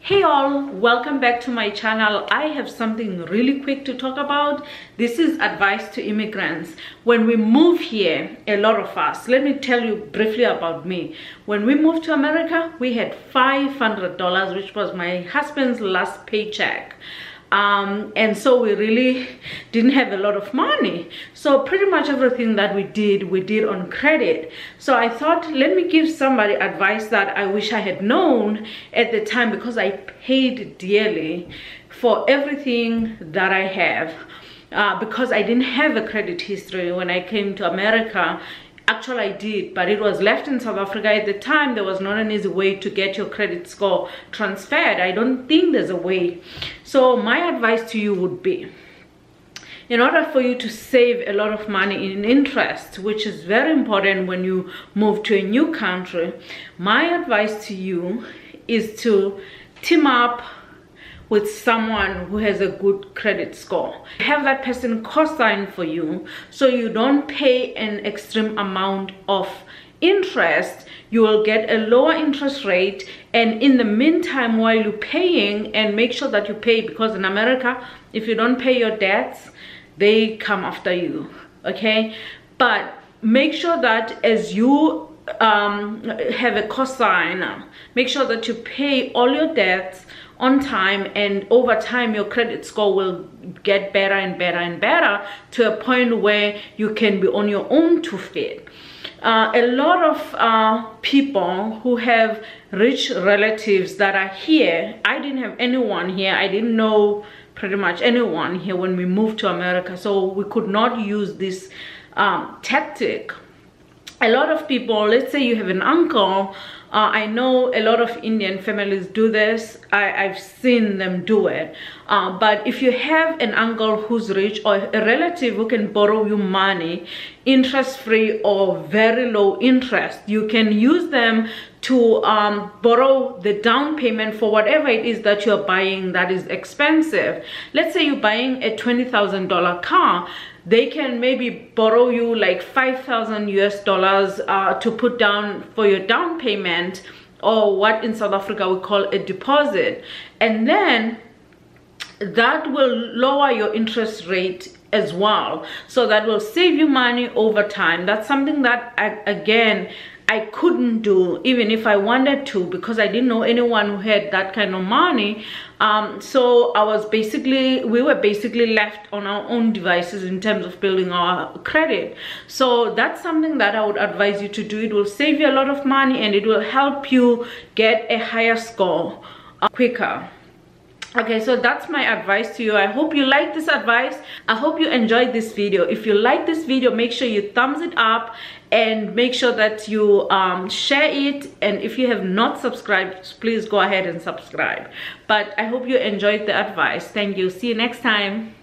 Hey all, welcome back to my channel. I have something really quick to talk about. This is advice to immigrants. When we move here, a lot of us, let me tell you briefly about me. When we moved to America, we had $500, which was my husband's last paycheck. And so we really didn't have a lot of money, so pretty much everything that we did on credit. So I thought, let me give somebody advice that I wish I had known at the time, because I paid dearly for everything that I have, because I didn't have a credit history when I came to America. Actually, I did, but it was left in South Africa at the time. There was not an easy way to get your credit score transferred. I don't think there's a way. So my advice to you would be, in order for you to save a lot of money in interest, which is very important when you move to a new country, my advice to you is to team up with someone who has a good credit score. Have that person cosign for you, so you don't pay an extreme amount of interest. You will get a lower interest rate, and in the meantime, while you're paying, and make sure that you pay, because in America, if you don't pay your debts, they come after you, okay? But make sure that as you have a cosigner, make sure that you pay all your debts on time, and over time your credit score will get better and better and better, to a point where you can be on your own 2 feet. A lot of people who have rich relatives that are here, I didn't have anyone here. I didn't know pretty much anyone here when we moved to America, so we could not use this tactic. A lot of people, let's say you have an uncle. I know a lot of Indian families do this. I've seen them do it. But if you have an uncle who's rich, or a relative who can borrow you money, interest-free or very low interest, you can use them to borrow the down payment for whatever it is that you're buying that is expensive. Let's say you're buying a $20,000 car. They can maybe borrow you like $5,000 to put down for your down payment, or what in South Africa we call a deposit. And then that will lower your interest rate as well. So that will save you money over time. That's something that I couldn't do even if I wanted to, because I didn't know anyone who had that kind of money. So we were basically left on our own devices in terms of building our credit. So that's something that I would advise you to do. It will save you a lot of money, and it will help you get a higher score quicker. Okay, so that's my advice to you. I hope you like this advice. I hope you enjoyed this video. If you like this video, make sure you thumbs it up, and make sure that you share it. And if you have not subscribed, please go ahead and subscribe. But I hope you enjoyed the advice. Thank you. See you next time.